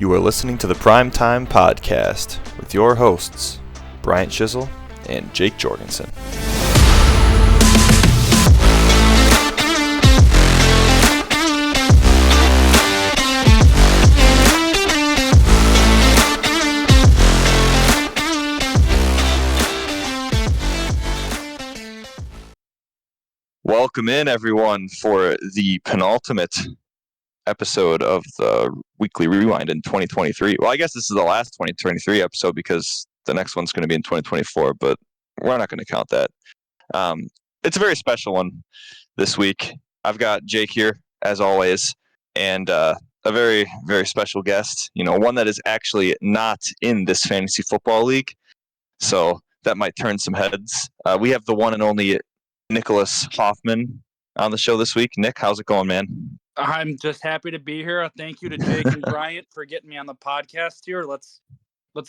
You are listening to the Primetime Podcast with your hosts, Bryant Shizzle and Jake Jorgensen. Welcome in, everyone, for the penultimate episode of the Weekly Rewind in 2023. Well, I guess this is the last 2023 episode because the next one's going to be in 2024, but we're not going to count that. It's a very special one this week. I've got Jake here, as always, and a very, very special guest, one that is actually not in this fantasy football league, so that might turn some heads. We have the one and only Nicholas Hoffman on the show this week. Nick, how's it going, man? I'm just happy to be here. Thank you to Jake and Bryant for getting me on the podcast here. Let's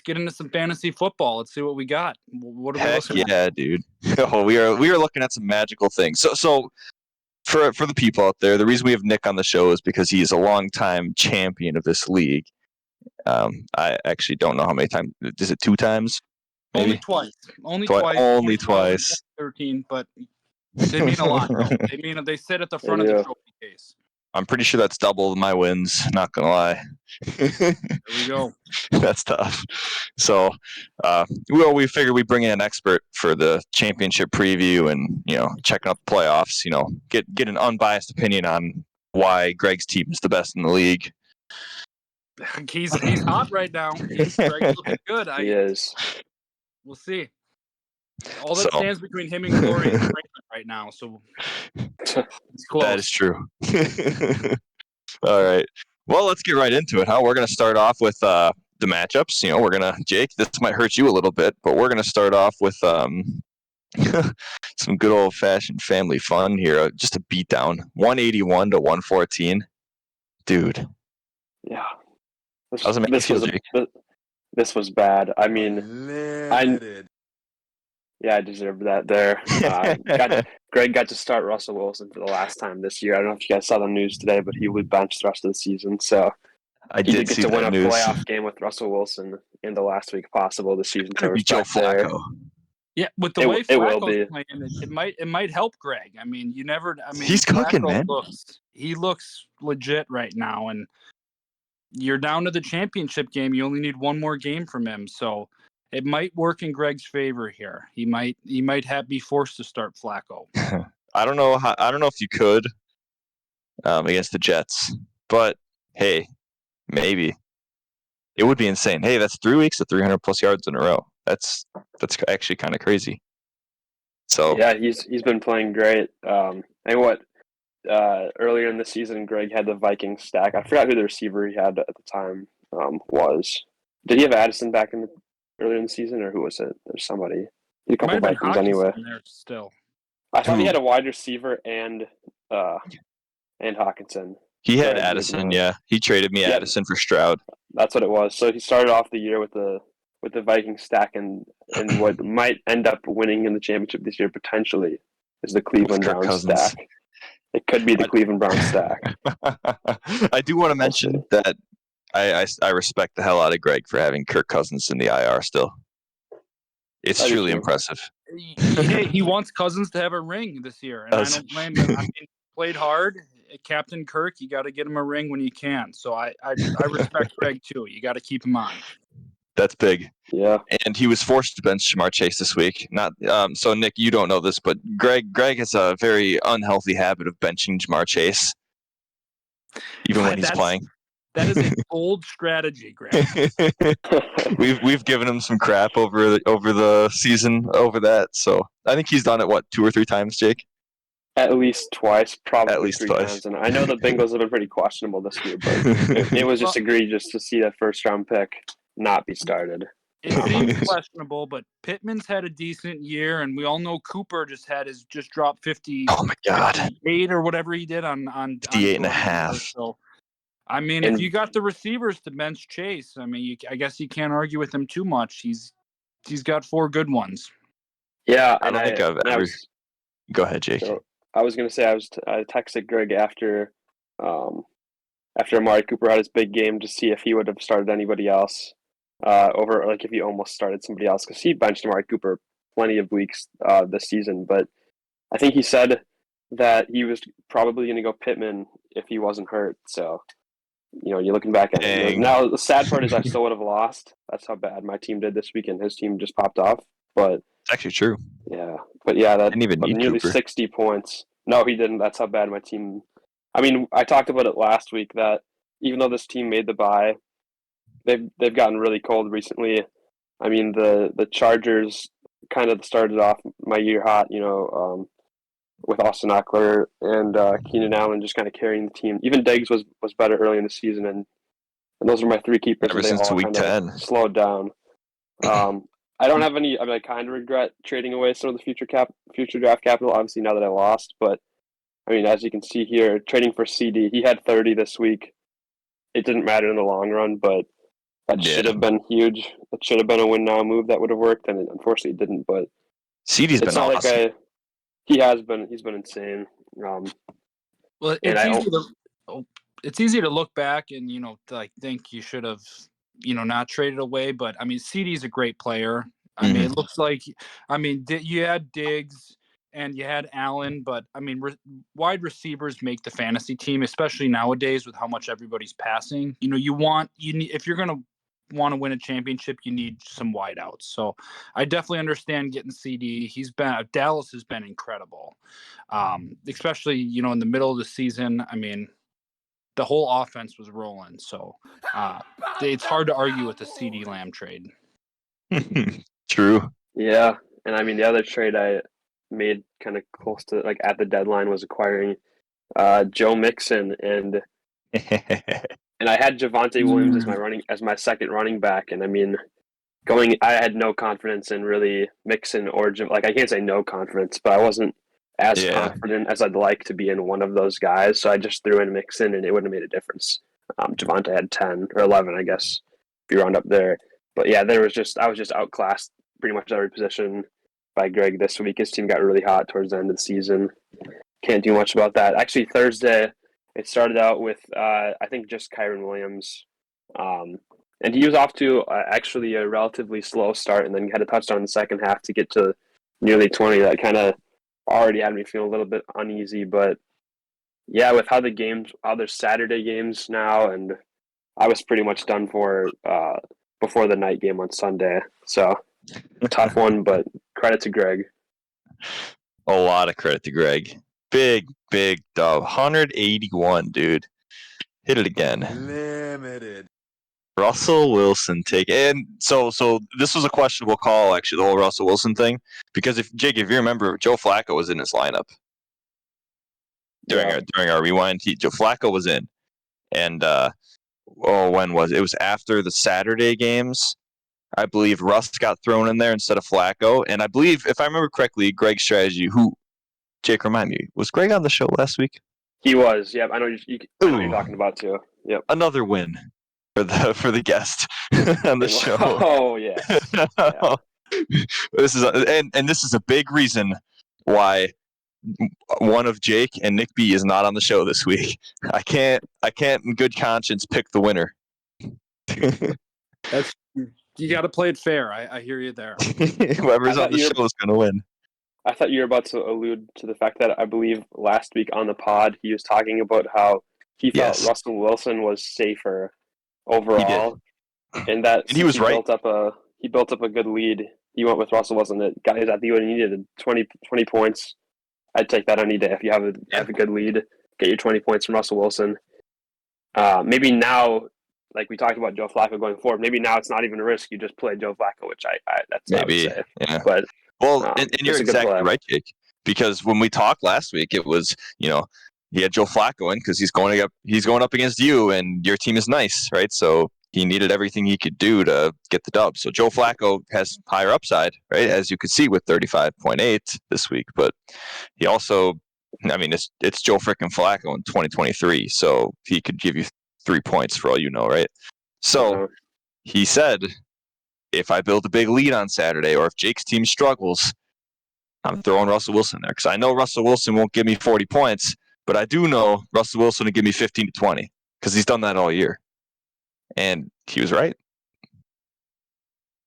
get into some fantasy football. Let's see what we got. What are we looking at? Dude. Oh, we are looking at some magical things. So for the people out there, the reason we have Nick on the show is because he is a longtime champion of this league. I actually don't know how many times. Is it 2 times? Maybe? Only twice. Only twice. 13, but they mean a lot. They sit at the front of the trophy case. I'm pretty sure that's double my wins, not going to lie. There we go. That's tough. So, we figured we'd bring in an expert for the championship preview and, checking out the playoffs, get an unbiased opinion on why Greg's team is the best in the league. He's hot right now. Greg's looking good. He is. We'll see. All that stands between him and Corey is Raymond right now, so it's close. That is true. All right. Well, let's get right into it. We're going to start off with the matchups. Jake, this might hurt you a little bit, but we're going to start off with some good old-fashioned family fun here. Just a beatdown, 181 to 114. Dude. Yeah. This was bad. I mean, I deserved that there. Greg got to start Russell Wilson for the last time this year. I don't know if you guys saw the news today, but he will be benched the rest of the season. So he did get to win a playoff game with Russell Wilson in the last week possible this season. It's going to be Joe Flacco. Yeah, with the way Flacco's playing, it might help Greg. I mean, he's cooking, man. He looks legit right now, and you're down to the championship game. You only need one more game from him, so it might work in Greg's favor here. He might be forced to start Flacco. I don't know if you could against the Jets, but hey, maybe it would be insane. Hey, that's 3 weeks of 300 plus yards in a row. That's actually kind of crazy. So yeah, he's been playing great. Earlier in the season, Greg had the Vikings stack. I forgot who the receiver he had at the time was. Did he have Addison back earlier in the season, or who was it? There's somebody. A couple of Vikings anyway. There still. I thought he had a wide receiver and Hawkinson. He had Addison, yeah. He traded me Addison for Stroud. That's what it was. So he started off the year with the Vikings stack, and what might end up winning in the championship this year potentially is the Cleveland Browns stack. It could be the Cleveland Browns stack. I do want to mention that I respect the hell out of Greg for having Kirk Cousins in the IR still. It's truly impressive. He wants Cousins to have a ring this year, and I don't blame him. I mean, played hard. Captain Kirk, you got to get him a ring when you can. So I respect Greg too. You got to keep him on. That's big. Yeah. And he was forced to bench Jamar Chase this week. Not so Nick, you don't know this, but Greg has a very unhealthy habit of benching Jamar Chase, even when he's playing. That is a bold strategy, Greg. We've given him some crap over the season over that. So I think he's done it 2 or 3 times, Jake. At least twice, probably at least 3 twice. times. And I know the Bengals have been pretty questionable this year, but it was just egregious to see that first round pick not be started. It seems questionable, but Pittman's had a decent year, and we all know Cooper just dropped 50. Oh my God, 58 or whatever he did on 58.5. So, I mean, if you got the receivers to bench Chase, I mean, I guess you can't argue with him too much. He's got 4 good ones. Yeah, I don't think I've ever. Go ahead, Jake. So I was going to say I texted Greg after after Amari Cooper had his big game to see if he would have started anybody else over, like if he almost started somebody else, because he benched Amari Cooper plenty of weeks this season. But I think he said that he was probably going to go Pittman if he wasn't hurt. So, you're looking back at it. Now, the sad part is I still would have lost. That's how bad my team did this weekend. His team just popped off. But it's actually true. Yeah. But yeah, that didn't even need nearly Cooper. 60 points. No, he didn't. That's how bad my team. I mean, I talked about it last week that even though this team made the bye, they've gotten really cold recently. I mean, the Chargers kind of started off my year hot, with Austin Eckler and Keenan Allen just kind of carrying the team. Even Diggs was better early in the season, and those are my three keepers. Ever since week 10, slowed down. I don't have any. I mean, I kind of regret trading away some of the future draft capital. Obviously, now that I lost, but I mean, as you can see here, trading for CD, he had 30 this week. It didn't matter in the long run, but that should have been huge. It should have been a win now move that would have worked, and unfortunately, it didn't. But CD's been awesome. He's been insane. Well, it's easy to look back and think you should have not traded away, but I mean CD's a great player. I mean it looks like you had Diggs and you had Allen, but I mean wide receivers make the fantasy team, especially nowadays with how much everybody's passing. If you're going to want to win a championship, you need some wideouts. So I definitely understand getting CD. Dallas has been incredible, especially in the middle of the season. I mean, the whole offense was rolling, so it's hard to argue with the CD Lamb trade. True. Yeah, and I mean the other trade I made kind of close to at the deadline was acquiring Joe Mixon and I had Javonte Williams as my second running back, and I mean I had no confidence in really Mixon or I can't say no confidence, but I wasn't as confident as I'd like to be in one of those guys, so I just threw in Mixon, and it wouldn't have made a difference. Javonte had 10 or 11, I guess, if you round up there. But yeah, I was just outclassed pretty much every position by Greg this week. His team got really hot towards the end of the season. Can't do much about that. Actually, Thursday, it started out with, I think, just Kyren Williams. And he was off to actually a relatively slow start, and then he had a touchdown in the second half to get to nearly 20. That kind of already had me feeling a little bit uneasy. But yeah, with how there's Saturday games now, and I was pretty much done for before the night game on Sunday. So tough one, but credit to Greg. A lot of credit to Greg. Big dub. 181, dude. Hit it again. Limited. Russell Wilson and so this was a questionable call, actually, the whole Russell Wilson thing, because if you remember, Joe Flacco was in his lineup during our rewind. Joe Flacco was in, and when was it? It was after the Saturday games, I believe. Russ got thrown in there instead of Flacco, and I believe, if I remember correctly, Greg's strategy. Jake, remind me, was Greg on the show last week? He was. Yep, I know you're talking about too. Yep, another win for the guest on the show. Oh yeah. This is a big reason why one of Jake and Nick B is not on the show this week. I can't in good conscience pick the winner. You got to play it fair. I hear you there. Whoever's on the show is going to win. I thought you were about to allude to the fact that I believe last week on the pod he was talking about how he felt Russell Wilson was safer overall, and he was right. He built up a good lead. He went with Russell Wilson. Guys, I think he needed 20 points. I'd take that any day if you have a good lead. Get your 20 points from Russell Wilson. Maybe now, like we talked about Joe Flacco going forward, maybe now it's not even a risk. You just play Joe Flacco, which that's maybe what I would say. Yeah. But and you're exactly right, Jake. Because when we talked last week, it was he had Joe Flacco in because he's going up against you, and your team is nice, right? So he needed everything he could do to get the dub. So Joe Flacco has higher upside, right? As you could see with 35.8 this week. But he also, I mean, it's Joe freaking Flacco in 2023. So he could give you 3 points for all you know, right? So he said, if I build a big lead on Saturday, or if Jake's team struggles, I'm throwing Russell Wilson there. Because I know Russell Wilson won't give me 40 points, but I do know Russell Wilson will give me 15 to 20. because he's done that all year. And he was right.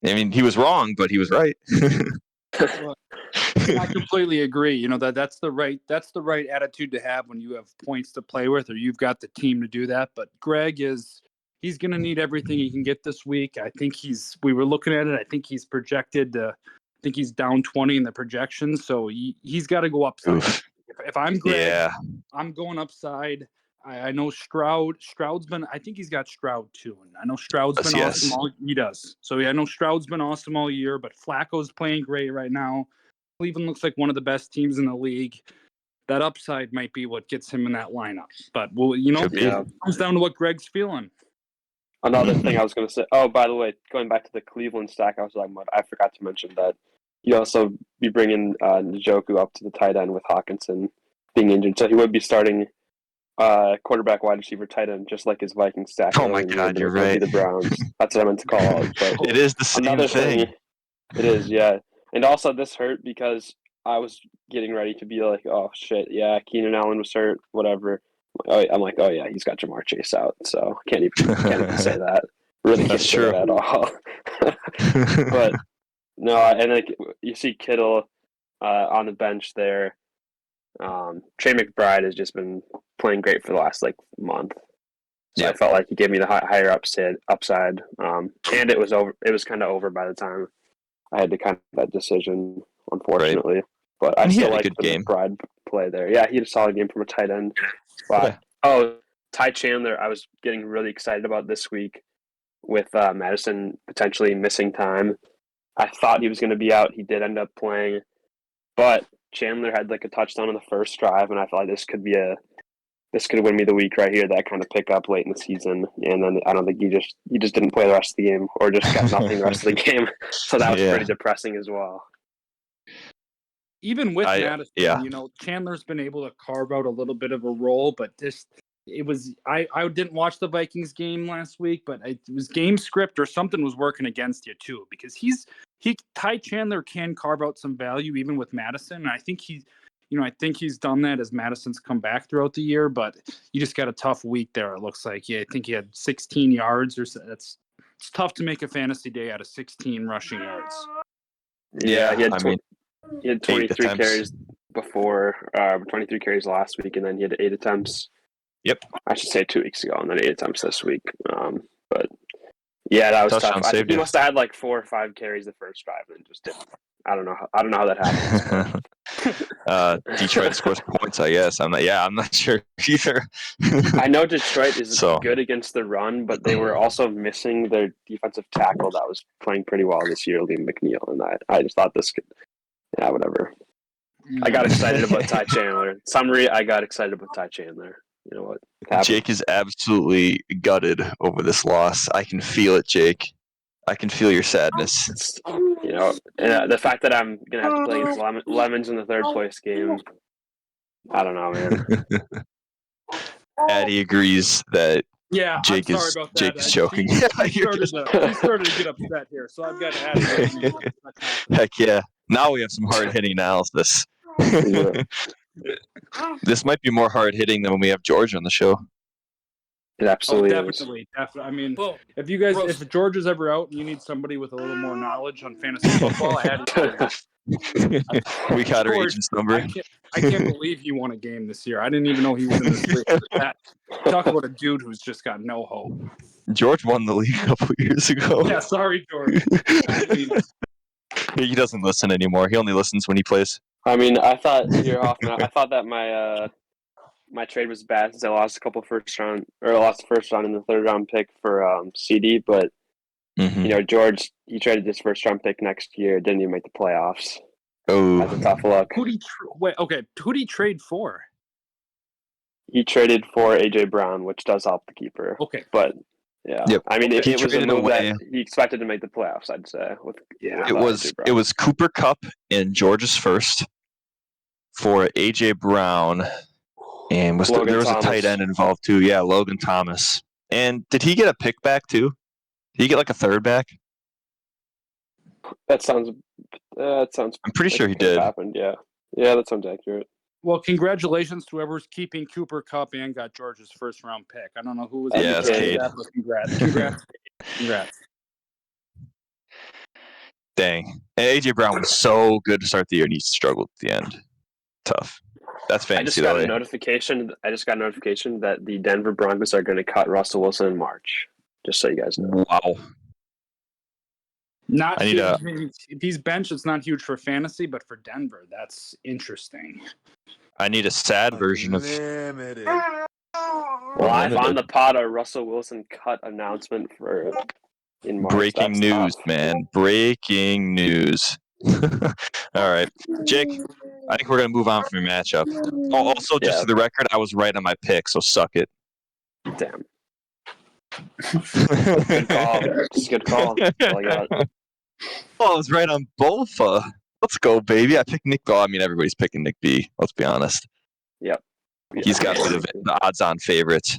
I mean, he was wrong, but he was right. I completely agree. You know, that's the right attitude to have when you have points to play with, or you've got the team to do that. But Greg he's going to need everything he can get this week. I think we were looking at it. I think he's projected I think he's down 20 in the projections. So he's got to go upside. If I'm Greg, I'm going upside. I know Stroud's been, I think he's got Stroud too. And I know Stroud's been awesome. He does. So I know Stroud's been awesome all year, but Flacco's playing great right now. Cleveland looks like one of the best teams in the league. That upside might be what gets him in that lineup. But, it comes down to what Greg's feeling. Another thing I was going to say, oh, by the way, going back to the Cleveland stack I was talking about, I forgot to mention that you'd also be bringing Njoku up to the tight end with Hawkinson being injured. So he would be starting quarterback, wide receiver, tight end, just like his Viking stack. Oh, my God, you're right. The Browns. That's what I meant to call out. But it is the same thing. It is, yeah. And also this hurt because I was getting ready to be like, oh, shit, yeah, Keenan Allen was hurt, whatever. I'm like, oh, yeah, he's got Jamar Chase out, so can't even say that. Really can't say that at all. But, no, and like you see Kittle on the bench there. Trey McBride has just been playing great for the last month. So I felt like he gave me the higher upside. And it was over. It was kind of over by the time I had to kind of that decision, unfortunately. Right. But I still like the McBride play there. Yeah, he had a solid game from a tight end. But, Ty Chandler, I was getting really excited about this week with Madison potentially missing time. I thought he was going to be out. He did end up playing, but Chandler had a touchdown on the first drive, and I felt like this could win me the week right here. That kind of pick up late in the season, and then I don't think he just didn't play the rest of the game, or just got nothing the rest of the game. So that was pretty depressing as well. Even with Madison, Chandler's been able to carve out a little bit of a role, but I didn't watch the Vikings game last week, but it was game script or something was working against you too, because Ty Chandler can carve out some value even with Madison. And I think he's done that as Madison's come back throughout the year, but you just got a tough week there. It looks like, I think he had 16 yards or so. It's tough to make a fantasy day out of 16 rushing yards. Yeah, he had 23 carries before, 23 carries last week, and then he had 8 attempts. Yep. I should say 2 weeks ago, and then 8 attempts this week. But yeah, that was tough. I think he must have had 4 or 5 carries the first drive, and just didn't. I don't know how that happens. Detroit scores points, I guess. I'm not sure either. I know Detroit is good against the run, but they were also missing their defensive tackle that was playing pretty well this year, Liam McNeil, and I just thought this could. Yeah, whatever. I got excited about Ty Chandler. Summary, I got excited about Ty Chandler. You know what? Jake is absolutely gutted over this loss. I can feel it, Jake. I can feel your sadness. And the fact that I'm going to have to play against Lemons in the third place game, I don't know, man. Addie agrees that Jake is choking. He started to get upset here, so I've got to add it. Heck yeah. Now we have some hard-hitting analysis. This might be more hard-hitting than when we have George on the show. It absolutely definitely. I mean, if George is ever out and you need somebody with a little more knowledge on fantasy football, we got our agent's number. I can't believe he won a game this year. I didn't even know he was in this league. Talk about a dude who's just got no hope. George won the league a couple years ago. Yeah, sorry, George. He doesn't listen anymore. He only listens when he plays. I mean, I thought that my trade was bad since I lost the first round and the third round pick for CD, but George, he traded his first round pick next year, didn't even make the playoffs. Oh, that's a tough look. Who'd he trade for? He traded for AJ Brown, which does help the keeper. Okay, but yeah, I mean, it was a move that he expected to make the playoffs. I'd say. It was Cooper Kupp and George's first for AJ Brown, and there was a tight end involved too. Yeah, Logan Thomas. And did he get a pick back too? Did he get a third back? That sounds. I'm pretty sure he did. Happened. Yeah, that sounds accurate. Well, congratulations to whoever's keeping Cooper Kupp and got George's first-round pick. I don't know who was. Yeah, it's Cade. Congrats. Dang. And AJ Brown was so good to start the year, and he struggled at the end. Tough. That's fantasy. I just got a notification that the Denver Broncos are going to cut Russell Wilson in March. Just so you guys know. Wow. Not huge. If he's benched, it's not huge for fantasy, but for Denver, that's interesting. I need a sad version of. Live on the pod, a Russell Wilson cut announcement for in March. Breaking news, man. Breaking news. All right, Jake. I think we're gonna move on from your matchup. Also, just for the record, I was right on my pick, so suck it. Damn. Good call. Good call. That's all I got. Oh, I was right on both. Let's go, baby. I picked Nick. Well, I mean, everybody's picking Nick B. Let's be honest. Yep. He's got to be the odds-on favorite.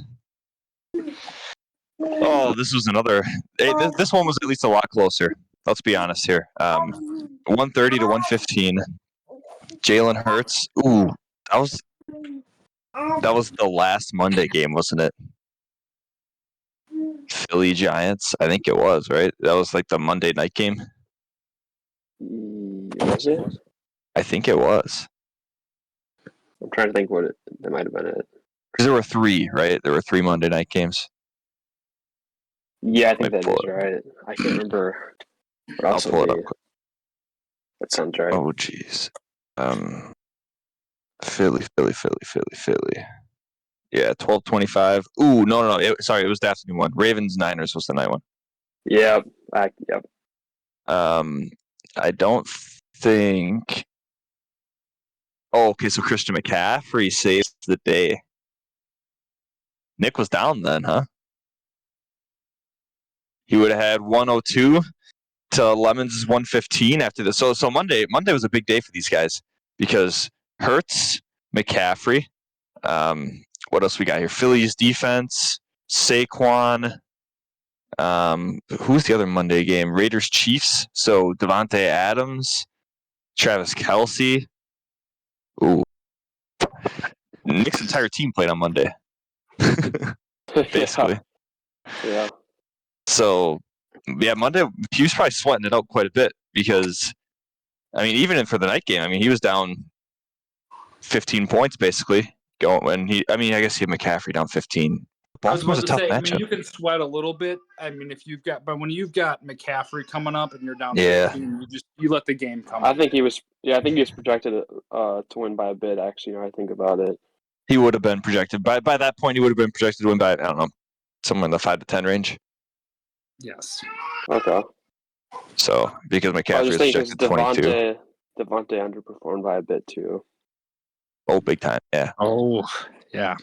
Oh, this was another. This one was at least a lot closer. Let's be honest here. 130 to 115. Jalen Hurts. Ooh, that was the last Monday game, wasn't it? Philly Giants. I think it was, right? That was like the Monday night game. Was it? I think it was. I'm trying to think that might have been it. Because there were 3, right? There were 3 Monday night games. Yeah, I think that is right. I can't remember. I'll pull it up. That sounds right. Oh, jeez. Philly. Yeah, 12:25. Ooh, no. Sorry, it was the afternoon one. Ravens-Niners was the night one. Yep. I don't think. Oh, okay. So Christian McCaffrey saves the day. Nick was down then, huh? He would have had 102 to Lemons' 115 after this. So Monday was a big day for these guys because Hurts, McCaffrey. What else we got here? Phillies defense, Saquon. Who's the other Monday game? Raiders Chiefs. So Devontae Adams, Travis Kelce. Ooh. Nick's entire team played on Monday. Basically. Yeah. So, yeah, Monday, he was probably sweating it out quite a bit because, I mean, even for the night game, I mean, he was down 15 points basically. I guess he had McCaffrey down 15. Baltimore was a tough matchup. I mean, you can sweat a little bit. I mean, when you've got McCaffrey coming up and you're down 15, you let the game come. I think he was projected to win by a bit. Actually, when I think about it, he would have been projected by that point. He would have been projected to win by, I don't know, somewhere in the 5 to 10 range. Yes. Okay. So because McCaffrey is projected 22, Devontae underperformed by a bit too. Oh, big time! Yeah. Oh, yeah.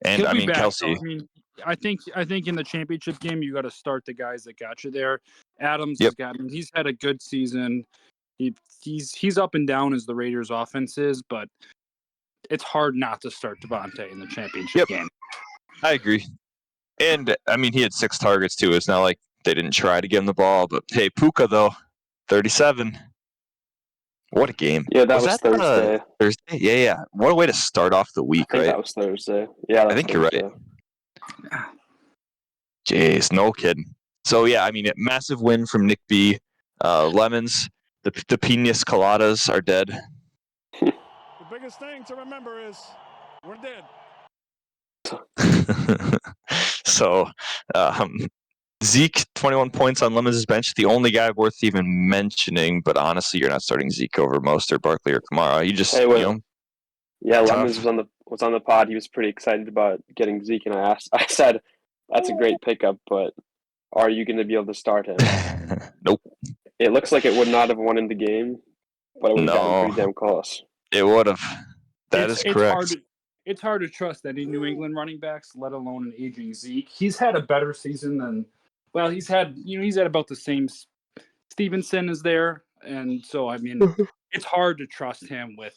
And I mean, Kelce. I mean, I think in the championship game, you got to start the guys that got you there. Adams has got. I mean, he's had a good season. He's up and down as the Raiders' offense is, but it's hard not to start Devontae in the championship game. I agree. And I mean, he had 6 targets too. It's not like they didn't try to give him the ball, but hey, Puka though, 37. What a game! Yeah, that was Thursday. Thursday, yeah. What a way to start off the week, right? That was Thursday. Yeah, I think you're right. Jeez, no kidding. So yeah, I mean, massive win from Nick B. Lemons, the Pina Coladas are dead. The biggest thing to remember is we're dead. So, Zeke, 21 points on Lemons' bench. The only guy worth even mentioning, but honestly, you're not starting Zeke over Mostert, Barkley, or Kamara. You just, Yeah, Lemons was on the pod. He was pretty excited about getting Zeke, and I said, that's a great pickup, but are you going to be able to start him? Nope. It looks like it would not have won in the game, but it would have gotten pretty damn close. It would have. That is correct. It's hard to trust any New England running backs, let alone an aging Zeke. He's had a better season than. Well, he's had about the same. Stevenson is there, and so I mean, it's hard to trust him with.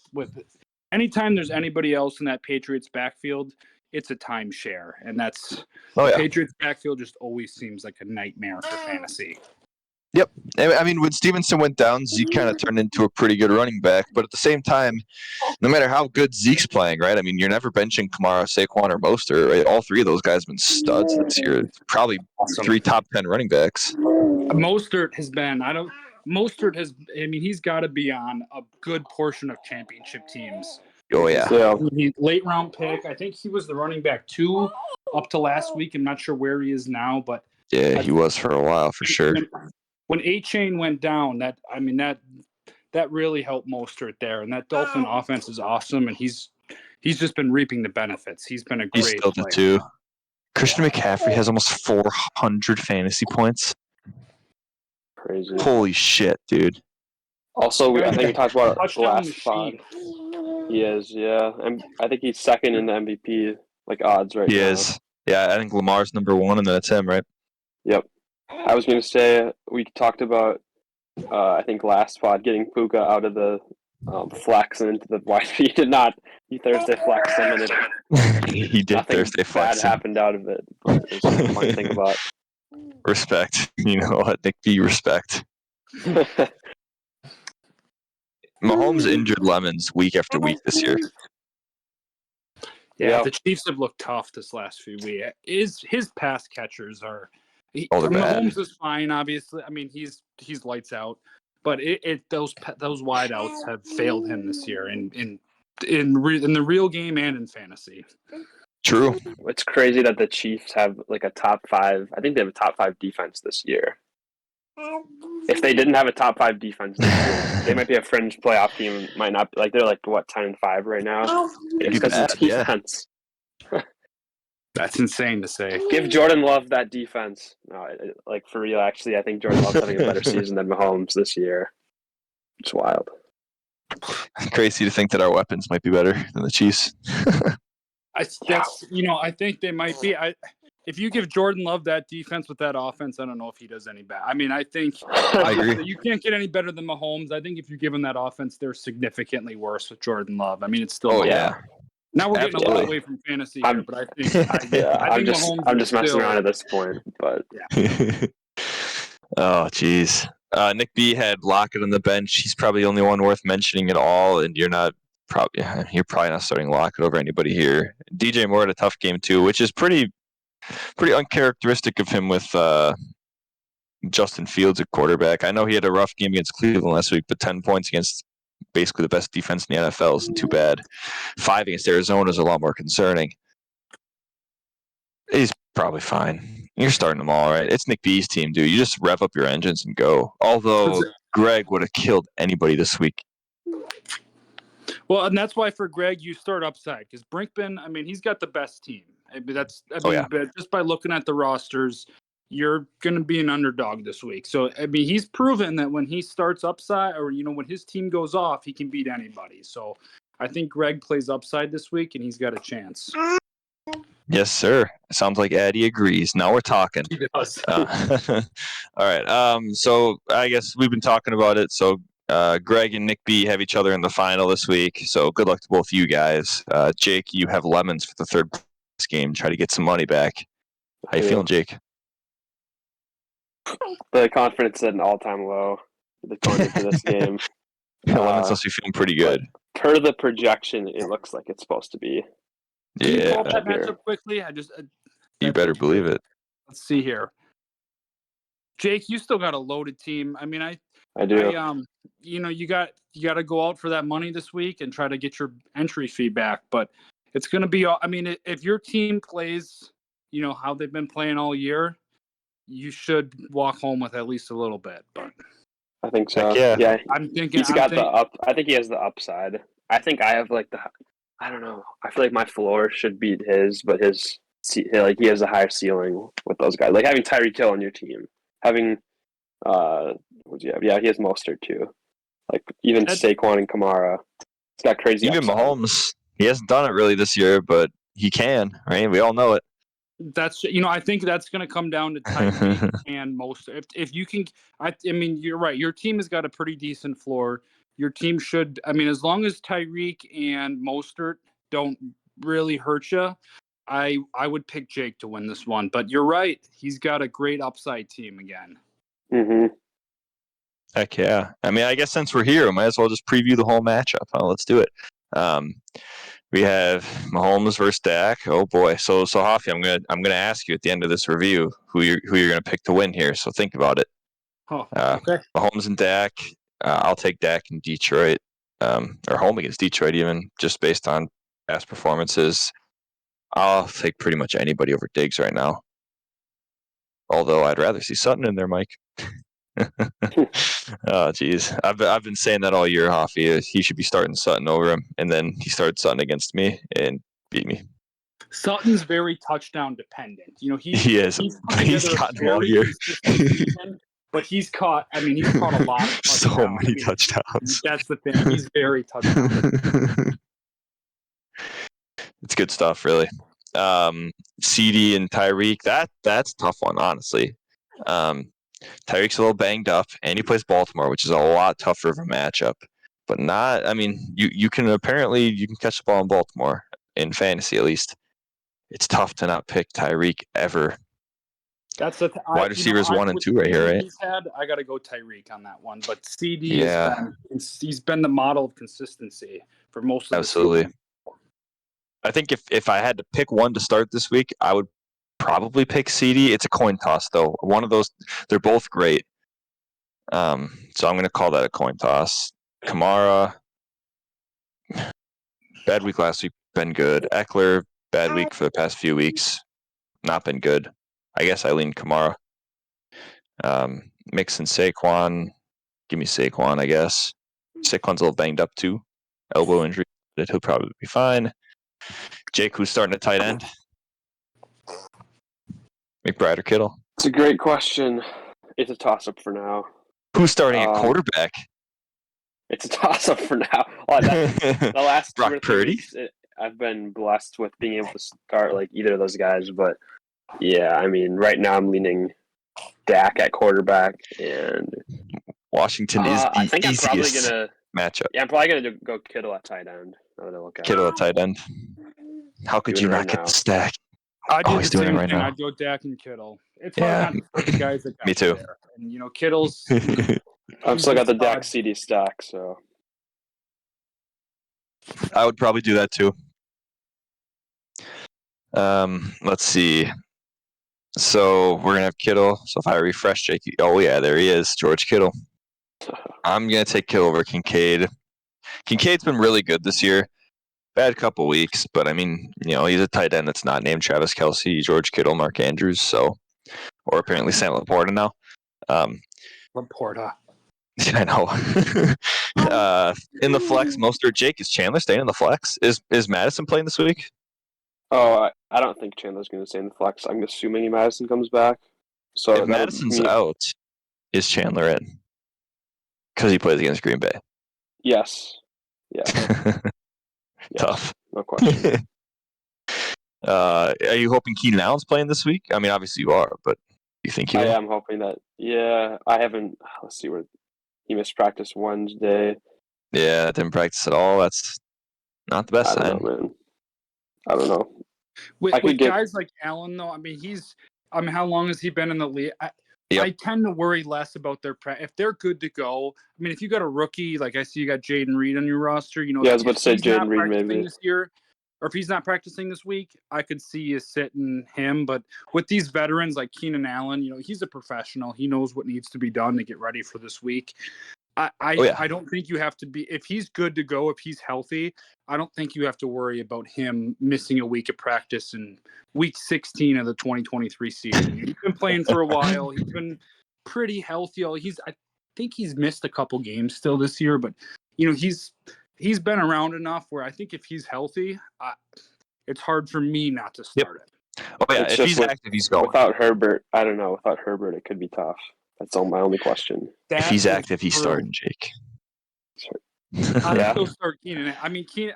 Anytime there's anybody else in that Patriots backfield, it's a timeshare, and that's Patriots backfield just always seems like a nightmare for fantasy. Yep. I mean, when Stevenson went down, Zeke kind of turned into a pretty good running back. But at the same time, no matter how good Zeke's playing, right? I mean, you're never benching Kamara, Saquon, or Mostert. Right? All three of those guys have been studs this year. Probably three top 10 running backs. Mostert has been. He's got to be on a good portion of championship teams. Oh yeah. Late round pick. I think he was the running back 2 up to last week. I'm not sure where he is now, but yeah, he was for a while for sure. When A-Chain went down, that really helped Mostert there, and that Dolphin offense is awesome, and he's just been reaping the benefits. He's been a great He's still player. too. Christian McCaffrey has almost 400 fantasy points. Crazy. Holy shit, dude. Also, I think we talked about it last pod. He is, yeah. And I think he's second in the MVP odds right now. He is. Yeah, I think Lamar's number 1, and then it's him, right? Yep. I was going to say, we talked about, I think last pod, getting Puka out of the flex and into the wide. He did not. He Thursday flexed him, and he did Thursday flex. Bad happened out of it, but it was fun to think about. Respect. You know what, Nick B, respect. Mahomes injured Lemons week after week this year. Yeah, the Chiefs have looked tough this last few weeks. His pass catchers are. Mahomes is fine, obviously. I mean, he's lights out, but those wideouts have failed him this year in the real game and in fantasy. True. It's crazy that the Chiefs have a top 5. I think they have a top 5 defense this year. If they didn't have a top 5 defense this year, they might be a fringe playoff team. Might not be they're 10-5 right now. It's because of defense. Yeah. That's insane to say. Give Jordan Love that defense. No, for real. Actually, I think Jordan Love's having a better season than Mahomes this year. It's wild. Crazy to think that our weapons might be better than the Chiefs. I think they might be. If you give Jordan Love that defense with that offense, I don't know if he does any bad. I mean, I think I agree. You can't get any better than Mahomes. I think if you give him that offense, they're significantly worse with Jordan Love. I mean, it's still. Oh yeah. Now we're getting a little away from fantasy here, but I think I'm just messing around at this point. But yeah. Oh geez. Nick B had Lockett on the bench. He's probably the only one worth mentioning at all, and you're probably not starting Lockett over anybody here. DJ Moore had a tough game too, which is pretty uncharacteristic of him with Justin Fields at quarterback. I know he had a rough game against Cleveland last week, but 10 points against basically the best defense in the NFL isn't too bad. 5 against Arizona is a lot more concerning. He's probably fine. You're starting them all, right? It's Nick B's team, dude. You just rev up your engines and go. Although Greg would have killed anybody this week. Well, and that's why for Greg, you start upside because Brinkman, I mean, he's got the best team. But just by looking at the rosters, you're going to be an underdog this week. So, I mean, he's proven that when he starts upside or, when his team goes off, he can beat anybody. So, I think Greg plays upside this week and he's got a chance. Yes, sir. Sounds like Addy agrees. Now we're talking. He does. All right. So, I guess we've been talking about it. So, Greg and Nick B have each other in the final this week. So, good luck to both you guys. Jake, you have Lemons for the third game. Try to get some money back. How you feeling, Jake? The confidence at an all-time low going into this game. Lemons must be feeling pretty good. Per the projection, it looks like it's supposed to be. Can you pull up that matchup quickly? You better believe it. Let's see here. Jake, you still got a loaded team. I mean, I do. You got to go out for that money this week and try to get your entry fee back. But it's going to be. I mean, if your team plays, how they've been playing all year, you should walk home with at least a little bit. But I think so. Yeah. I'm thinking I think he has the upside. I think I have I don't know. I feel like my floor should beat his, but he has a higher ceiling with those guys. Like having Tyreek Hill on your team, having what do you have? Yeah, he has Mostert too. Like even Saquon and Kamara. It's got crazy. Even upside. Mahomes, he hasn't done it really this year, but he can. Right? We all know it. That's I think that's going to come down to Tyreek and Mostert. If you can, I mean, you're right. Your team has got a pretty decent floor. Your team should. I mean, as long as Tyreek and Mostert don't really hurt you, I would pick Jake to win this one. But you're right. He's got a great upside team again. Mm-hmm. Heck yeah. I mean, I guess since we're here, we might as well just preview the whole matchup. Let's do it. We have Mahomes versus Dak. Oh boy. So Hoffy, I'm gonna ask you at the end of this review who you're gonna pick to win here. So think about it. Okay. Mahomes and Dak. I'll take Dak in Detroit, or home against Detroit, even just based on past performances. I'll take pretty much anybody over Diggs right now. Although I'd rather see Sutton in there, Mike. Oh, geez. I've been saying that all year, Hoffy. He should be starting Sutton over him, and then he started Sutton against me and beat me. Sutton's very touchdown dependent. He is. He's put together a very consistent season, but he's caught a lot of touchdowns. So many touchdowns. That's the thing. He's very touchdown. It's good stuff, really. CD and Tyreek, that's a tough one, honestly. Tyreek's a little banged up, and he plays Baltimore, which is a lot tougher of a matchup. But not, I mean, you can catch the ball in Baltimore, in fantasy at least. It's tough to not pick Tyreek ever. That's the wide receivers 1 and 2 right here, right? I got to go Tyreek on that one, but CD he's been the model of consistency for most of the season. I think if I had to pick one to start this week, I would probably pick CD. It's a coin toss, though. One of those, they're both great. So I'm going to call that a coin toss. Kamara, bad week last week, been good. Eckler, bad week for the past few weeks, not been good. I guess I lean Kamara. Mixon, Saquon, give me Saquon, I guess. Saquon's a little banged up too, elbow injury, but he'll probably be fine. Jake, who's starting at tight end? McBride or Kittle? It's a great question. It's a toss-up for now. Who's starting at quarterback? It's a toss-up for now. The last Brock 2 or 3 Purdy? weeks, I've been blessed with being able to start like either of those guys. But yeah, I mean, right now I'm leaning Dak at quarterback, and Washington is the I think easiest I'm probably gonna matchup. Yeah, I'm probably gonna go Kittle at tight end. Kittle at tight end. How could you not get the stack? I do the same thing. I'd go Dak and Kittle. It's hard not to put the guys that got me too. There. And Kittle's. I've still got the Dak CD stack, so I would probably do that too. Let's see. So we're gonna have Kittle. So if I refresh Jake, oh yeah, there he is, George Kittle. I'm gonna take Kittle over Kincaid. Kincaid's been really good this year. Bad couple weeks, but I mean, he's a tight end that's not named Travis Kelce, George Kittle, Mark Andrews, or apparently Sam Laporta now. Laporta. I know. In the flex, Mostert, Jake, is Chandler staying in the flex? Is Madison playing this week? Oh, I don't think Chandler's going to stay in the flex. I'm assuming Madison comes back. So if Madison's out, is Chandler in? Because he plays against Green Bay. Yes. Yeah. Tough. No question. Are you hoping Keenan Allen's playing this week? I mean, obviously you are, but you think he will? I am hoping that. Yeah, I haven't. Let's see where he missed practice Wednesday. Yeah, didn't practice at all. That's not the best sign. I don't know, man. I don't know. With guys like Allen, though, I mean, how long has he been in the league? I tend to worry less about their if they're good to go. I mean, if you got a rookie, like I see you got Jaden Reed on your roster, Yeah, I was about to say Jaden Reed maybe this year, or if he's not practicing this week, I could see you sitting him. But with these veterans like Keenan Allen, he's a professional. He knows what needs to be done to get ready for this week. I don't think you have to be, if he's good to go, if he's healthy, I don't think you have to worry about him missing a week of practice in week 16 of the 2023 season. He's been playing for a while. He's been pretty healthy. I think he's missed a couple games still this year, but he's been around enough where I think if he's healthy, it's hard for me not to start it. Oh yeah, if he's active, he's going. Without Herbert, I don't know. Without Herbert, it could be tough. That's my only question. If he's active, he's starting, Jake. I'd still start Keenan. I mean, Keenan.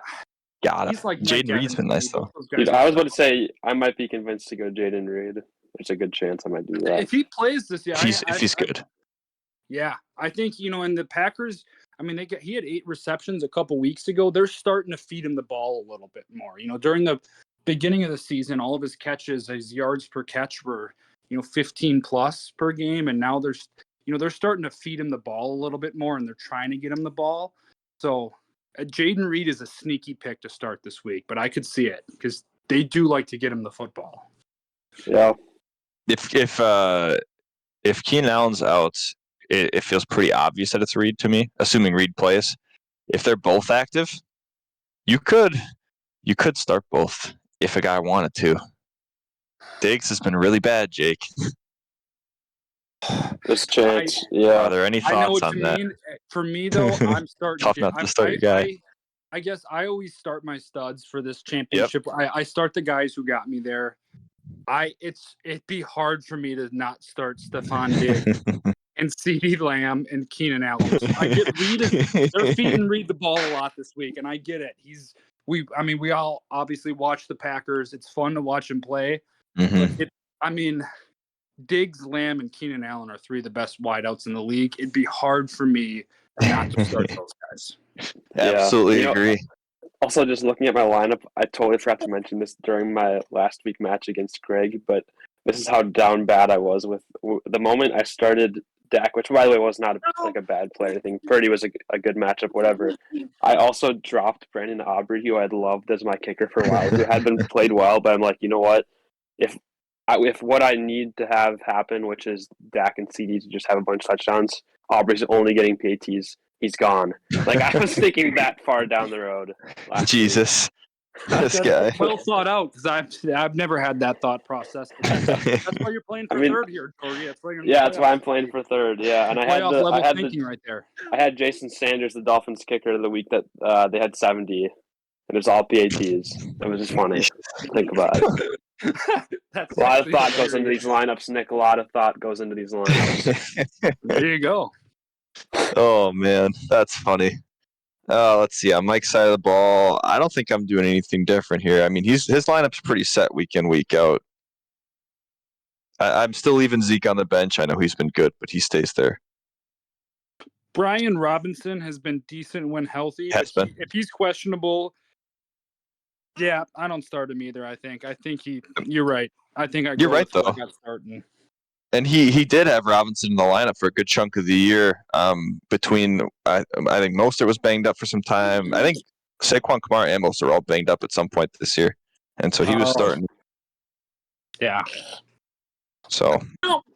He's like Jaden Reed's been nice though. Dude, I was about to say I might be convinced to go Jaden Reed. There's a good chance I might do that if he plays this year. If he's good. I think and the Packers. I mean, he had 8 receptions a couple weeks ago. They're starting to feed him the ball a little bit more. During the beginning of the season, all of his catches, his yards per catch were 15 plus per game, and now they're starting to feed him the ball a little bit more, and they're trying to get him the ball. So Jaden Reed is a sneaky pick to start this week, but I could see it because they do like to get him the football. Yeah. If Keenan Allen's out, it feels pretty obvious that it's Reed to me, assuming Reed plays. If they're both active, you could start both if a guy wanted to. Diggs has been really bad, Jake. There's a chance. Yeah. Are there any thoughts I know what on you that? mean. For me, though, I'm starting. Tough not to start your guy. I guess I always start my studs for this championship. Yep. I start the guys who got me there. It'd be hard for me to not start Stephon Diggs and CeeDee Lamb and Keenan Allen. I get they're feeding Reed the ball a lot this week, and I get it. We all obviously watch the Packers. It's fun to watch him play. Mm-hmm. But Diggs, Lamb, and Keenan Allen are three of the best wideouts in the league. It'd be hard for me not to start those guys. Absolutely agree. Also, just looking at my lineup, I totally forgot to mention this during my last week match against Greg, but this is how down bad I was with the moment I started Dak, which, by the way, was not a bad play. I think Purdy was a good matchup, whatever. I also dropped Brandon Aubrey, who I'd loved as my kicker for a while, who had been played well, but I'm like, you know what? If what I need to have happen, which is Dak and CD to just have a bunch of touchdowns, Aubrey's only getting PATs. He's gone. Like, I was thinking that far down the road. Jesus. This guy. Well thought out, because I've never had that thought process. That's why you're playing for third here, Tori. That's why I'm playing for third. Yeah, and I had thinking right there. I had Jason Sanders, the Dolphins kicker of the week, that they had 70, and it was all PATs. It was just funny. Think about it. A lot of thought goes into these lineups, Nick. A lot of thought goes into these lineups. There you go. Oh man, that's funny. Let's see. On Mike's side of the ball, I don't think I'm doing anything different here. I mean, his lineup's pretty set week in, week out. I'm still leaving Zeke on the bench. I know he's been good, but he stays there. Brian Robinson has been decent when healthy. If he's questionable, yeah, I don't start him either. I think you're right. I think you're right though. Starting. And he did have Robinson in the lineup for a good chunk of the year. Between I think Mostert was banged up for some time. I think Saquon Kamara and Mostert are all banged up at some point this year, and so he was starting. Yeah. So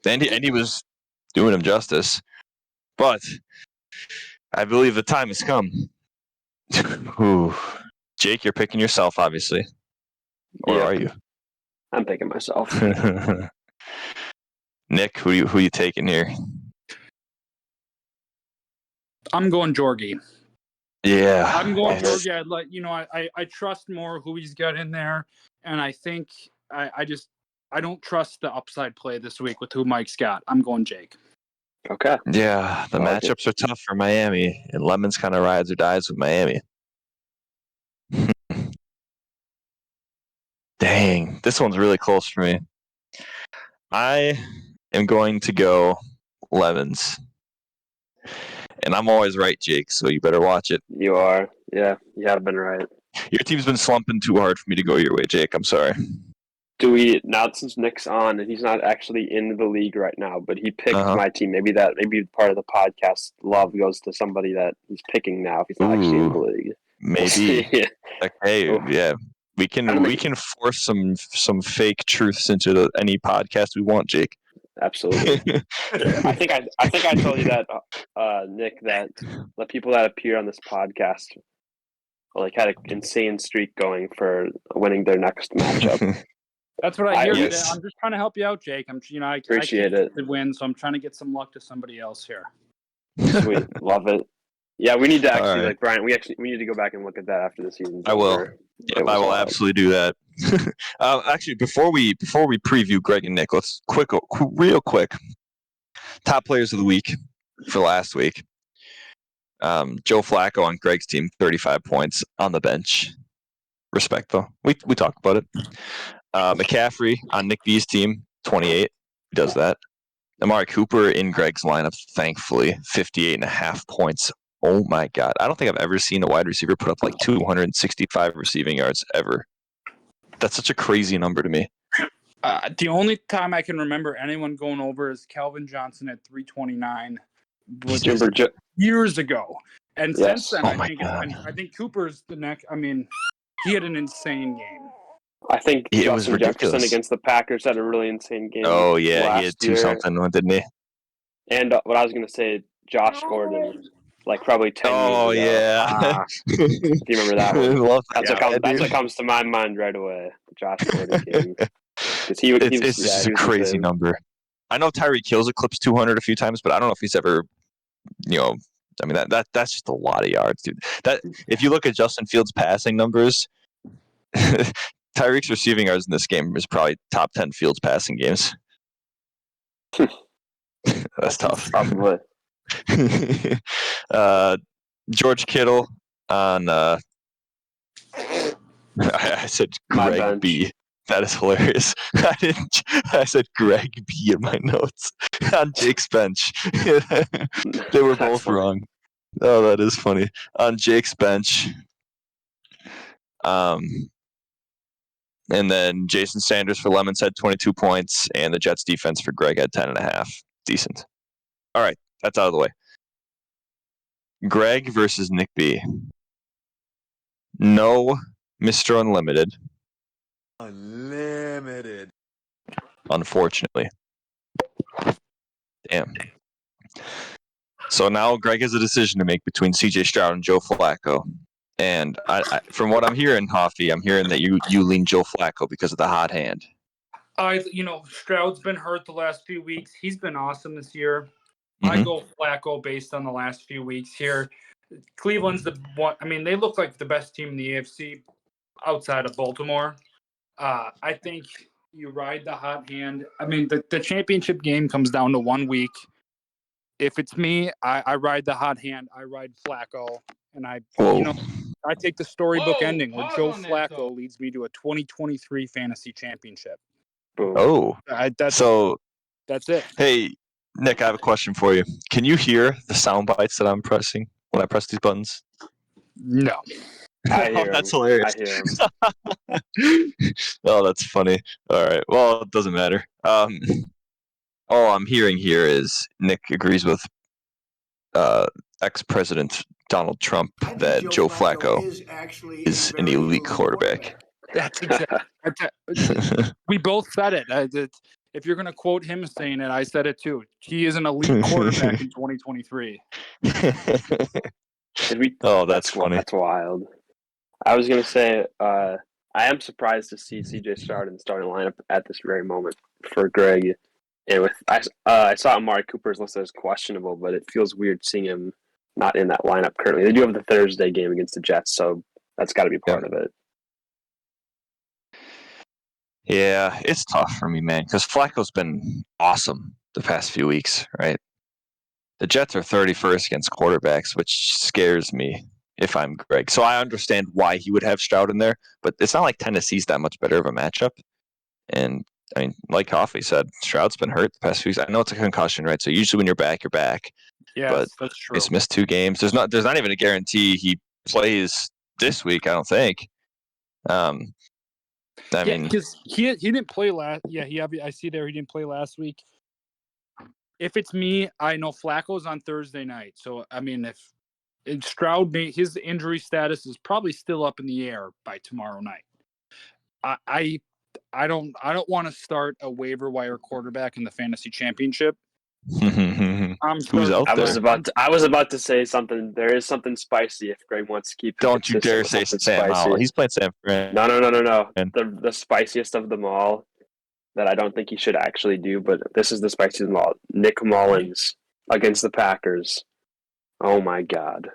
and he was doing him justice, but I believe the time has come. Ooh. Jake, you're picking yourself, obviously, or are you? I'm picking myself. Nick, who you taking here? I'm going Jorgie. Yeah, I'm going Jorgie. I trust more who he's got in there, and I think I don't trust the upside play this week with who Mike's got. I'm going Jake. Okay. Yeah, the matchups are tough for Miami, and Lemons kind of rides or dies with Miami. Dang, this one's really close for me. I am going to go Lemons. And I'm always right, Jake, so you better watch it. You are. Yeah, you have been right. Your team's been slumping too hard for me to go your way, Jake. I'm sorry. Now since Nick's on, and he's not actually in the league right now, but he picked my team. Maybe part of the podcast love goes to somebody that he's picking now if he's not actually in the league. Maybe. Okay, yeah. We can force some fake truths into any podcast we want, Jake. Absolutely. I think I told you that, Nick, that the people that appear on this podcast had an insane streak going for winning their next matchup. That's what I hear. Yes. I'm just trying to help you out, Jake. I appreciate it. To win, so I'm trying to get some luck to somebody else here. Sweet, love it. Yeah, we need to actually Brian. We need to go back and look at that after the season. I will. Yep, I will absolutely do that. Actually, before we preview Greg and Nick, let's real quick. Top players of the week for last week. Joe Flacco on Greg's team, 35 points on the bench. Respect though. We talked about it. McCaffrey on Nick B's team, 28. He does that. Amari Cooper in Greg's lineup, thankfully, 58.5 points. Oh my God. I don't think I've ever seen a wide receiver put up 265 receiving yards ever. That's such a crazy number to me. The only time I can remember anyone going over is Calvin Johnson at 329, which is years ago. And since then, I think Cooper's the next. I mean, he had an insane game. I think Justin Jefferson against the Packers had a really insane game. Oh yeah, he had 2-something, didn't he? And what I was going to say, Josh Gordon, like probably 10 years ago. Oh yeah, do you remember that one? That's what comes to my mind right away. The Josh Gordon game, because it's just a crazy number. I know Tyreek Hill's eclipsed 200 a few times, but I don't know if he's ever, I mean that's just a lot of yards, dude. That if you look at Justin Fields' passing numbers. Tyreek's receiving yards in this game is probably top 10 Fields passing games. That's tough. Probably. George Kittle on I said Greg B. That is hilarious. I said Greg B in my notes on Jake's bench. They were both wrong. Oh, that is funny. On Jake's bench. And then Jason Sanders for Lemons had 22 points, and the Jets defense for Greg had 10.5. Decent. All right, that's out of the way. Greg versus Nick B. No Mr. Unlimited. Unlimited. Unfortunately. Damn. So now Greg has a decision to make between CJ Stroud and Joe Flacco. And I from what I'm hearing, Hoffy, I'm hearing that you lean Joe Flacco because of the hot hand. Stroud's been hurt the last few weeks. He's been awesome this year. Mm-hmm. I go Flacco based on the last few weeks here. Cleveland's the one. I mean, they look like the best team in the AFC outside of Baltimore. I think you ride the hot hand. I mean, the championship game comes down to 1 week. If it's me, I ride the hot hand. I ride Flacco, and I take the storybook ending where Joe Flacco leads me to a 2023 fantasy championship. Oh, that's it. Hey, Nick, I have a question for you. Can you hear the sound bites that I'm pressing when I press these buttons? No. I hear that's hilarious. I hear him. Oh, that's funny. All right. Well, it doesn't matter. All I'm hearing here is Nick agrees with ex-president Donald Trump that Joe Flacco is an elite quarterback. That's exactly. We both said it. If you're going to quote him saying it, I said it too. He is an elite quarterback in 2023. That's funny. That's wild. I was going to say, I am surprised to see CJ Stroud in the starting lineup at this very moment for Greg. And I saw Amari Cooper's listed as questionable, but it feels weird seeing him not in that lineup currently. They do have the Thursday game against the Jets, so that's got to be part of it. Yeah, it's tough for me, man, because Flacco's been awesome the past few weeks, right? The Jets are 31st against quarterbacks, which scares me if I'm Greg. So I understand why he would have Stroud in there, but it's not like Tennessee's that much better of a matchup. And, I mean, like Coffee said, Stroud's been hurt the past few weeks. I know it's a concussion, right? So usually when you're back, you're back. Yes, but that's true. He's missed 2 games. There's not even a guarantee he plays this week, I don't think. I mean, because he didn't play last. Yeah, I see there he didn't play last week. If it's me, I know Flacco's on Thursday night. So I mean, if Stroud, his injury status is probably still up in the air by tomorrow night. I don't want to start a waiver wire quarterback in the fantasy championship. Who's out there? I was about to say something. There is something spicy if Greg wants to keep. Don't you dare say Sam Howell. He's playing Sam Fran. No. The spiciest of them all that I don't think he should actually do, but this is the spiciest of them all. Nick Mullins against the Packers. Oh my God.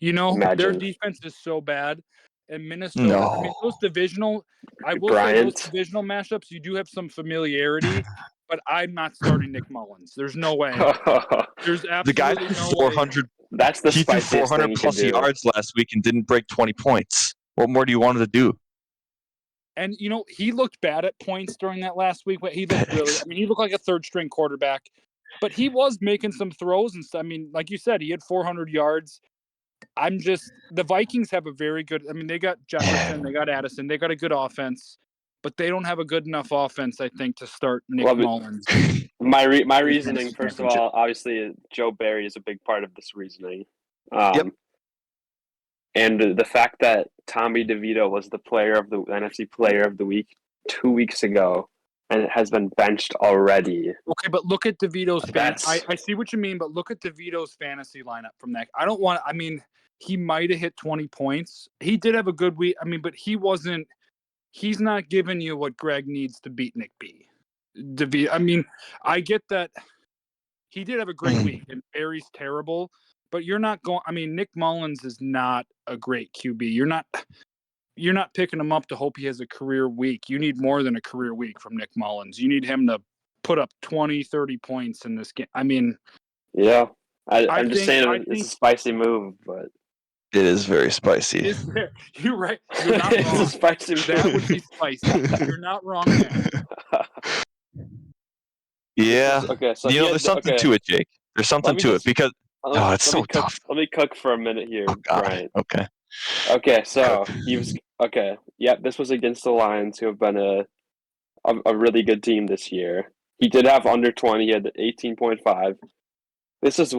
Their defense is so bad. And Minnesota, no. I mean, those divisional matchups, you do have some familiarity, but I'm not starting Nick Mullins. There's no way. There's absolutely the guy no 400. way. That's the he threw 400 plus yards last week and didn't break 20 points. What more do you want him to do? And he looked bad at points during that last week, but he looked he looked like a third-string quarterback. But he was making some throws and stuff. I mean, like you said, he had 400 yards. The Vikings have a very good. I mean, they got Jefferson, they got Addison, they got a good offense. but they don't have a good enough offense, I think, to start Nick Mullins. My reasoning, first of all, obviously, Joe Barry is a big part of this reasoning. Yep. And the fact that Tommy DeVito was the NFC Player of the Week 2 weeks ago, and it has been benched already. Okay, but look at DeVito's I see what you mean, but look at DeVito's fantasy lineup from that. He might have hit 20 points. He did have a good week. But he's not giving you what Greg needs to beat Nick B. DeVito, I get that he did have a great week, and Barry's terrible, but you're not going. Nick Mullins is not a great QB. You're not picking him up to hope he has a career week. You need more than a career week from Nick Mullins. You need him to put up 20, 30 points in this game. Yeah. I'm just saying it's a spicy move, but it is very spicy. You're right. You're not wrong. It's a spicy move. That would be spicy. You're not wrong there. Yeah. Okay, so there's something to it, Jake. There's something to it because it's so tough. Let me cook for a minute here, Brian. Okay. Okay, so he was this was against the Lions, who have been a really good team this year. He did have under 20. He had 18.5. This is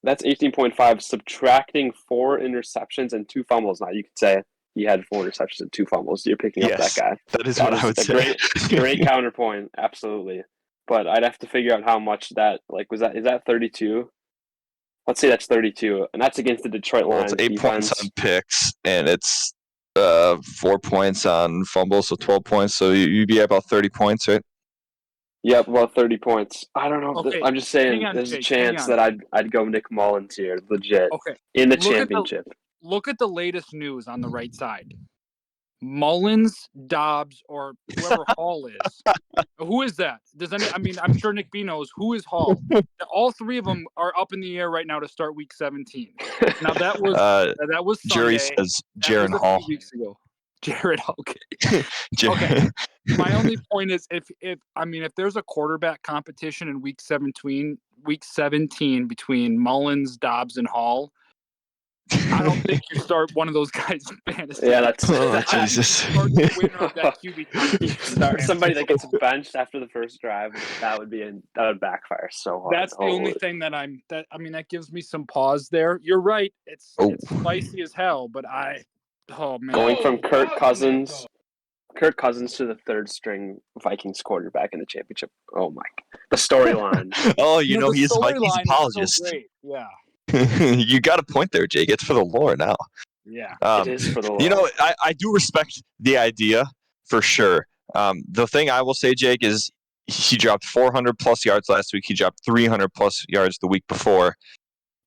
that's 18.5 subtracting 4 interceptions and 2 fumbles. Now you could say he had 4 interceptions and 2 fumbles. You're picking up that guy. That is what I would say. Great counterpoint, absolutely. But I'd have to figure out how much that is that 32? Let's say that's 32, and that's against the Detroit Lions. It's 8 defense. points on picks, and it's 4 points on fumbles, so 12 points. So you'd be at about 30 points, right? Yep, well, 30 points. I don't know. Okay, I'm just saying there's a chance that I'd go Nick Mullins here, legit, in the championship. Look at the latest news on the right side. Mullins, Dobbs, or whoever Hall is. Who is that? I'm sure Nick B knows. Who is Hall? All 3 of them are up in the air right now to start week 17. Now that was Sunday. Jury says Jaron Hall. 2 weeks ago. Jared, okay. Okay. My only point is if there's a quarterback competition in week 17 between Mullins, Dobbs, and Hall, I don't think you start one of those guys in fantasy. Yeah, that's Jesus. Start the winner of that QB. Start somebody that gets benched after the first drive. That would backfire so hard. That's the only thing that gives me some pause there. You're right. It's spicy as hell, but going from Kirk Cousins to the 3rd string Vikings quarterback in the championship. Oh my! The storyline. He's a Vikings apologist. So great. Yeah. You got a point there, Jake. It's for the lore now. Yeah, it is for the lore. I do respect the idea for sure. The thing I will say, Jake, is he dropped 400 plus yards last week. He dropped 300 plus yards the week before.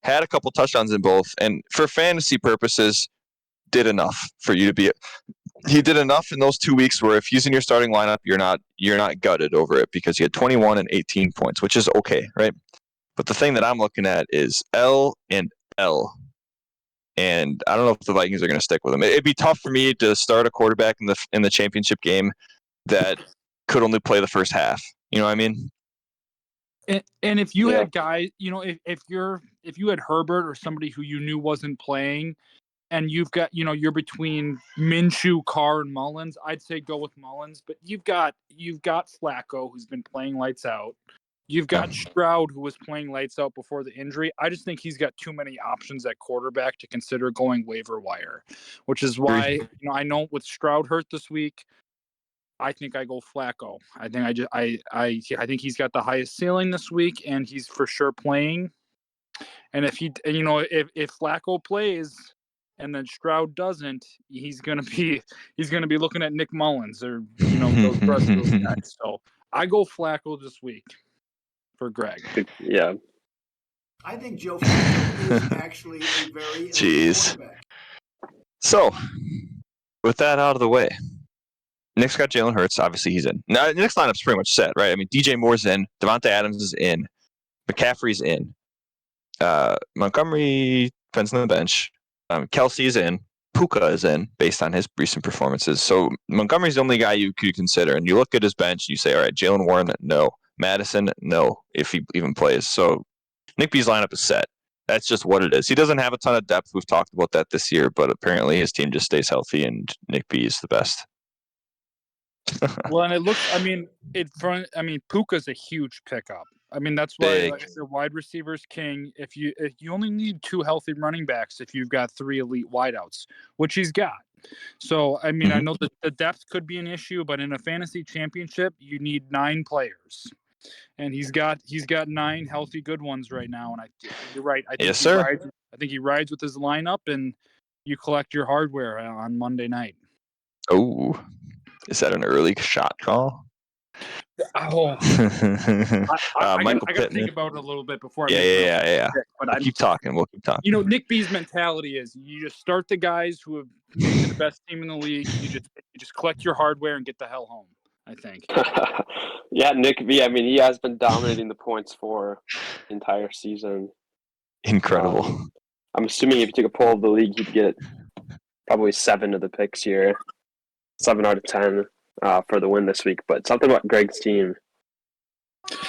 Had a couple touchdowns in both, and for fantasy purposes, did enough for you to be. He did enough in those 2 weeks where if he's in your starting lineup, you're not gutted over it because he had 21 and 18 points, which is okay, right? But the thing that I'm looking at is L and L. And I don't know if the Vikings are going to stick with him. It'd be tough for me to start a quarterback in the championship game that could only play the first half. You know what I mean? And if you had guys, if you had Herbert or somebody who you knew wasn't playing, and you've got, you're between Minshew, Carr, and Mullins, I'd say go with Mullins. But you've got Flacco, who's been playing lights out. You've got Stroud, who was playing lights out before the injury. I just think he's got too many options at quarterback to consider going waiver wire, which is why I know with Stroud hurt this week, I think I go Flacco. I think he's got the highest ceiling this week, and he's for sure playing. And if if Flacco plays and then Stroud doesn't, he's gonna be looking at Nick Mullins or those rest of those guys. So I go Flacco this week. For Greg. Yeah. I think Joe Flacco is actually a very Jeez. quarterback. So, with that out of the way, Nick's got Jalen Hurts. Obviously, he's in. Now, Nick's lineup's pretty much set, right? DJ Moore's in. Devontae Adams is in. McCaffrey's in. Montgomery depends on the bench. Kelsey's in. Puka is in based on his recent performances. So, Montgomery's the only guy you could consider. And you look at his bench, you say, all right, Jalen Warren, no. Madison, no, if he even plays. So Nick B's lineup is set. That's just what it is. He doesn't have a ton of depth. We've talked about that this year, but apparently his team just stays healthy, and Nick B is the best. Well, and it looks. I mean, Puka's a huge pickup. I mean, that's why, like I said, wide receivers king. If you only need 2 healthy running backs, if you've got 3 elite wideouts, which he's got. So, I mean, I know that the depth could be an issue, but in a fantasy championship, you need 9 players, and he's got 9 healthy good ones right now. And you're right. I think he rides with his lineup, and you collect your hardware on Monday night. Oh, is that an early shot call? Oh, I got to think about it a little bit before I make yeah. pick, but We'll keep talking. Nick B's mentality is you just start the guys who have made it to the best team in the league. You just collect your hardware and get the hell home, I think. Yeah, Nick B. I mean, he has been dominating the points for the entire season. Incredible. I'm assuming if you took a poll of the league, he'd get probably 7 of the picks here, 7 out of 10 for the win this week. But something about Greg's team.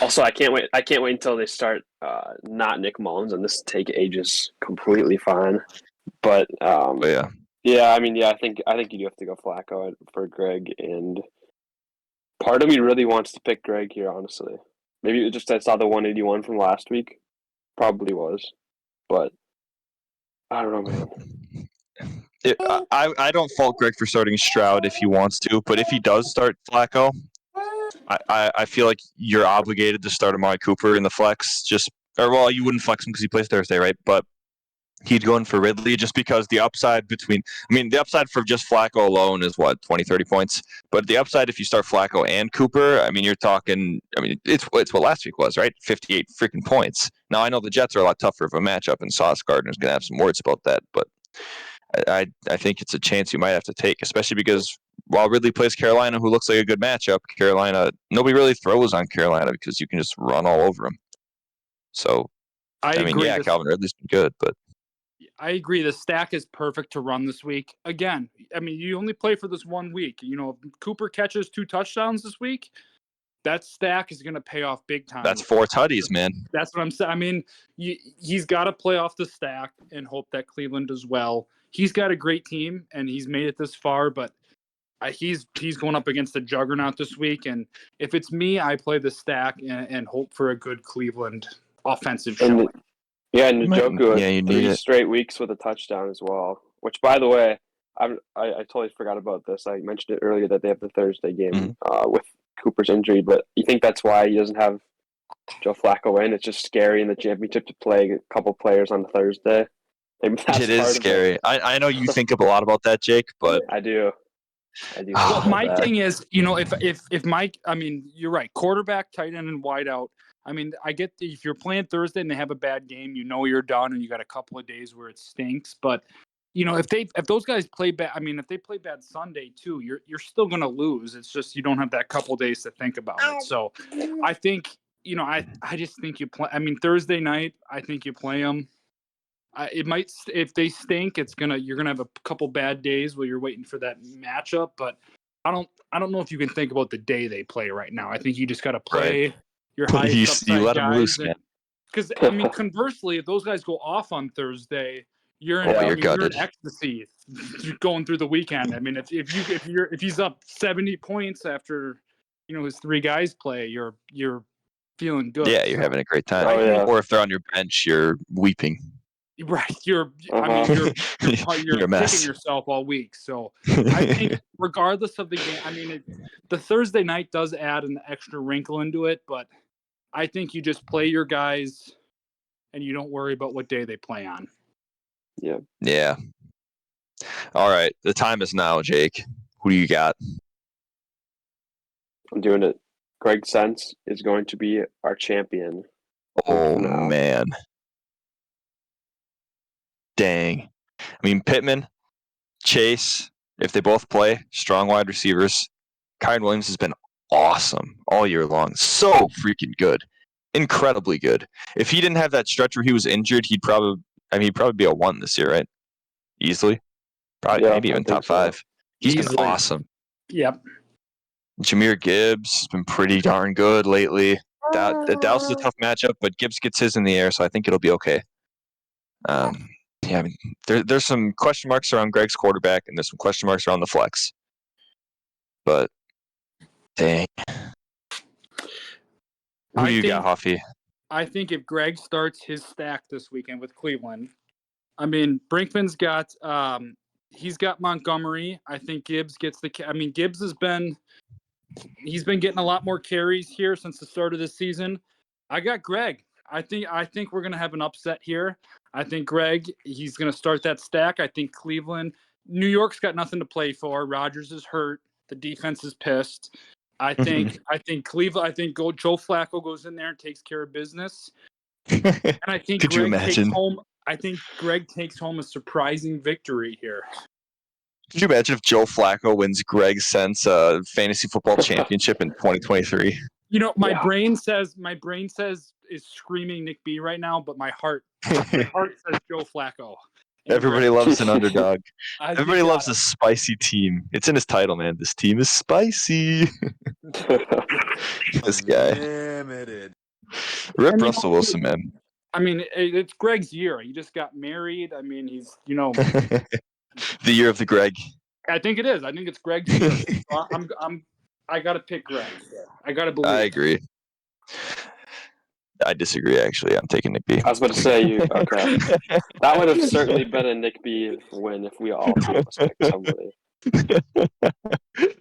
Also, I can't wait until they start not Nick Mullins, and this take ages completely fine. But I think you do have to go Flacco for Greg, and part of me really wants to pick Greg here, honestly. Maybe it just I saw the 181 from last week. Probably was. But I don't know, man. I don't fault Greg for starting Stroud if he wants to, but if he does start Flacco, I feel like you're obligated to start Amari Cooper in the flex. You wouldn't flex him because he plays Thursday, right? But he'd go in for Ridley just because the upside for just Flacco alone is what, 20, 30 points. But the upside if you start Flacco and Cooper, you're talking, it's what last week was, right? 58 freaking points. Now, I know the Jets are a lot tougher of a matchup, and Sauce Gardner's going to have some words about that, but I think it's a chance you might have to take, especially because while Ridley plays Carolina, who looks like a good matchup, Carolina, nobody really throws on Carolina because you can just run all over them. So, I agree. Yeah, Calvin Ridley's been good, but I agree. The stack is perfect to run this week. Again, you only play for this 1 week. If Cooper catches 2 touchdowns this week, that stack is going to pay off big time. That's 4 tutties, man. That's what I'm saying. He's got to play off the stack and hope that Cleveland does well. He's got a great team, and he's made it this far, but he's going up against the juggernaut this week. And if it's me, I play the stack and hope for a good Cleveland offensive showing. And Njoku 3 straight weeks with a touchdown as well. Which, by the way, I totally forgot about this. I mentioned it earlier that they have the Thursday game with Cooper's injury, but you think that's why he doesn't have Joe Flacco in? It's just scary in the championship to play a couple players on Thursday. It is scary. I know you think a lot about that, Jake, but I do. Well, my thing is, if Mike, you're right. Quarterback, tight end, and wideout. I get if you're playing Thursday and they have a bad game, you're done, and you got a couple of days where it stinks. But if those guys play bad, if they play bad Sunday too, you're still gonna lose. It's just you don't have that couple days to think about it. So, I think I just think you play. Thursday night, I think you play them. It might, if they stink, you're gonna have a couple bad days while you're waiting for that matchup. But I don't know if you can think about the day they play right now. I think you just got to play your highest upside you let guys. Them loose, man. Because conversely, if those guys go off on Thursday, you're in ecstasy going through the weekend. If he's up 70 points after his 3 guys play, you're feeling good. Yeah, you're having a great time. Or if they're on your bench, you're weeping. Right, you're kicking yourself all week. So I think, regardless of the game, the Thursday night does add an extra wrinkle into it. But I think you just play your guys, and you don't worry about what day they play on. Yeah. Yeah. All right, the time is now, Jake. Who do you got? I'm doing it. Greg Sense is going to be our champion. Oh man. Dang. Pittman, Chase, if they both play, strong wide receivers. Kyren Williams has been awesome all year long. So freaking good. Incredibly good. If he didn't have that stretch where he was injured, he'd probably be a 1 this year, right? Easily. Probably, maybe even top 5. He's been awesome. Yep. Jahmyr Gibbs has been pretty darn good lately. Dallas is a tough matchup, but Gibbs gets his in the air, so I think it'll be okay. There's some question marks around Greg's quarterback, and there's some question marks around the flex. But Dang. Who do you got, Hoffy? I think if Greg starts his stack this weekend with Cleveland, I mean, Brinkman's got he's got Montgomery. I think Gibbs gets Gibbs he's been getting a lot more carries here since the start of this season. I got Greg. I think we're gonna have an upset here. I think Greg, he's gonna start that stack. I think Cleveland, New York's got nothing to play for. Rodgers is hurt. The defense is pissed. I think Cleveland. I think Joe Flacco goes in there and takes care of business. And I think Could you imagine? I think Greg takes home a surprising victory here. Could you imagine if Joe Flacco wins Greg Sense fantasy football championship in 2023? My brain says is screaming Nick B right now, but my heart says Joe Flacco. Everybody loves an underdog. Everybody loves a spicy team. It's in his title, man. This team is spicy. This guy. Limited. Rip Russell Wilson, man. I mean, it's Greg's year. He just got married. I mean, he's, the year of the Greg. I think it is. I think it's Greg's year. So I got to pick Greg. I got to believe. I agree. I disagree, actually. I'm taking Nick B. I was about to say, okay. That would have certainly been a Nick B win if we all three of us picked somebody.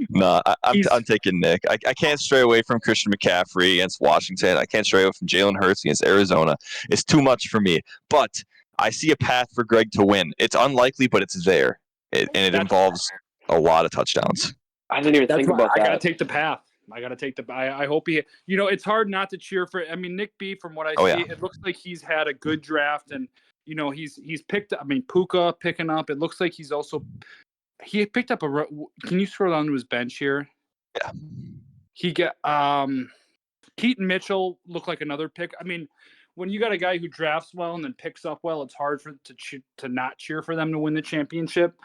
No, I'm taking Nick. I can't stray away from Christian McCaffrey against Washington. I can't stray away from Jalen Hurts against Arizona. It's too much for me. But I see a path for Greg to win. It's unlikely, but it's there. And it involves a lot of touchdowns. I didn't even think about that. I got to take the path. I hope he. It's hard not to cheer for. I mean, Nick B. From what I see, it looks like he's had a good draft, and he's picked. I mean, Puka picking up. It looks like he picked up a. Can you scroll down to his bench here? Yeah. He got Keaton Mitchell looked like another pick. I mean, when you got a guy who drafts well and then picks up well, it's hard to not cheer for them to win the championship.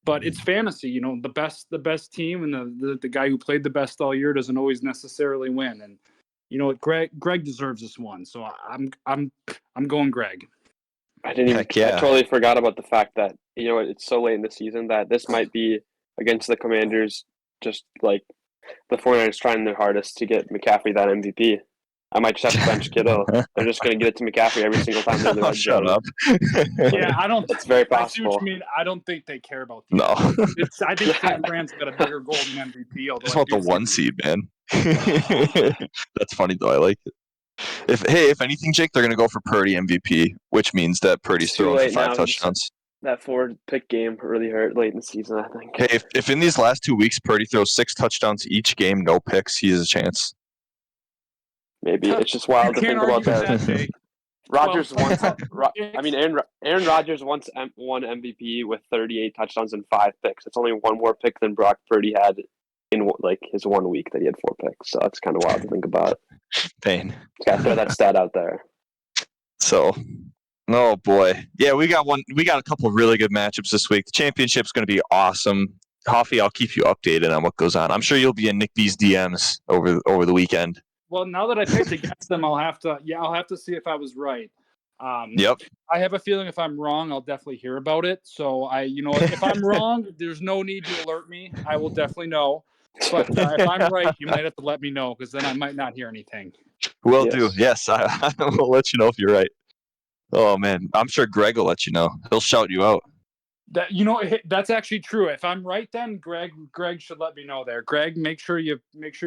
But it's fantasy, the best team and the guy who played the best all year doesn't always necessarily win. And Greg deserves this one, so I'm going Greg. I totally forgot about the fact that it's so late in the season that this might be against the Commanders, just like the 49ers trying their hardest to get McCaffrey that MVP. I might just have to bench Kittle. They're just going to get it to McCaffrey every single time they're in the red zone. Shut up. Yeah, I don't. It's very possible. I see what you mean. I don't think they care about the I think San Fran's got a bigger goal than MVP. I just want the 1 seed, man. That's funny though. I like it. If anything, Jake, they're going to go for Purdy MVP, which means that Purdy's throwing for 5 touchdowns. That forward pick game really hurt late in the season, I think. Hey, if in these last 2 weeks Purdy throws 6 touchdowns each game, no picks, he has a chance. Maybe it's just wild to think about that. Rodgers once. Aaron Rodgers once won MVP with 38 touchdowns and 5 picks. It's only one more pick than Brock Purdy had in his 1 week that he had 4 picks. So that's kind of wild to think about. Pain. Got to throw that stat out there. So, oh boy, yeah, we got a couple of really good matchups this week. The championship's going to be awesome. Hoffy, I'll keep you updated on what goes on. I'm sure you'll be in Nick B's DMs over the weekend. Well, now that I picked against them, I'll have to see if I was right. Yep. I have a feeling if I'm wrong, I'll definitely hear about it. So if I'm wrong, there's no need to alert me. I will definitely know. But if I'm right, you might have to let me know because then I might not hear anything. Will do. Yes, I will let you know if you're right. Oh man, I'm sure Greg will let you know. He'll shout you out. That's actually true. If I'm right, then Greg should let me know there. Greg, make sure you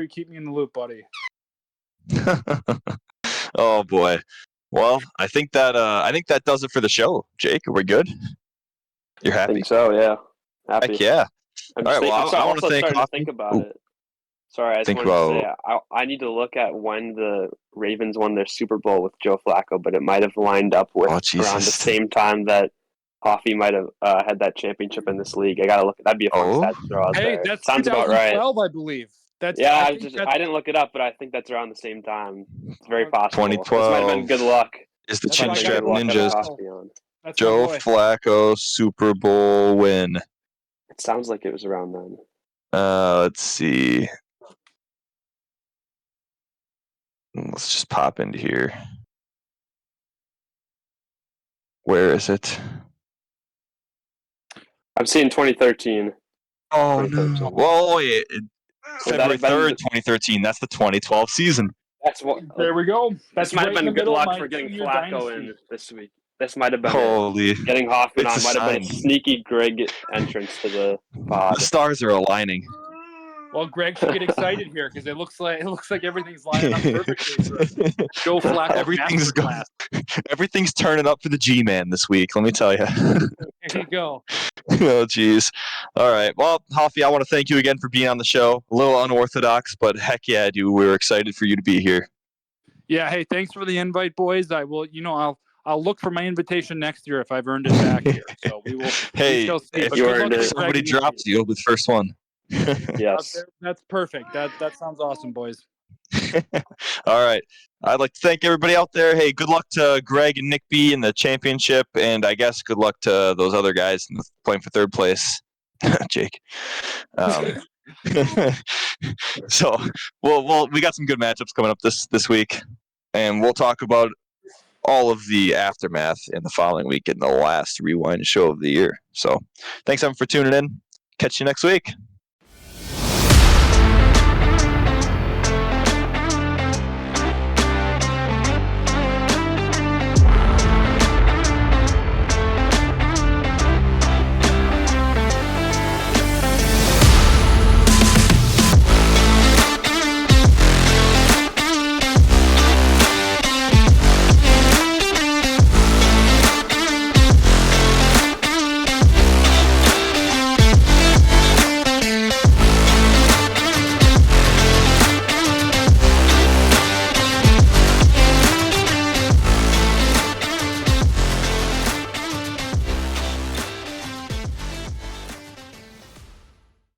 keep me in the loop, buddy. Oh boy. Well, I think that does it for the show. Jake, are we good? You're happy? I think so, yeah. Happy. Heck yeah. All right. Well, I want to think about it. Sorry, I just wanted to say I need to look at when the Ravens won their Super Bowl with Joe Flacco, but it might have lined up with around the same time that Hoffy might have had that championship in this league. I gotta look. That'd be a fun stat to throw out there. That sounds about right. 2012, I believe. I didn't look it up, but I think that's around the same time. It's very possible. 2012. This might have been good luck. Is the Chin Strap Ninjas. Joe Flacco Super Bowl win. It sounds like it was around then. Let's see. Let's just pop into here. Where is it? I'm seeing 2013. Oh, no. Well, February 3rd, 2013. That's the 2012 season. That's what. There we go. This might have been good luck for getting Flacco in this week. This might have been getting Hoffman on. Might have been a sneaky Greg entrance to the pod. The stars are aligning. Well, Greg should get excited here because it looks like everything's lining up perfectly for Joe Flacco. Everything's turning up for the G-Man this week. Let me tell you. There you go. Oh, geez. All right. Well, Hoffy, I want to thank you again for being on the show. A little unorthodox, but heck yeah, dude. We're excited for you to be here. Yeah. Hey, thanks for the invite, boys. I will. I'll look for my invitation next year if I've earned it back here. So we will. Hey, we shall see. if somebody drops you, you'll be the first one. Yes. That's perfect. That sounds awesome, boys. All right. I'd like to thank everybody out there. Hey, good luck to Greg and Nick B in the championship, and I guess good luck to those other guys playing for third place. Jake. So, well, we got some good matchups coming up this week, and we'll talk about all of the aftermath in the following week in the last Rewind show of the year. So, thanks everyone for tuning in. Catch you next week.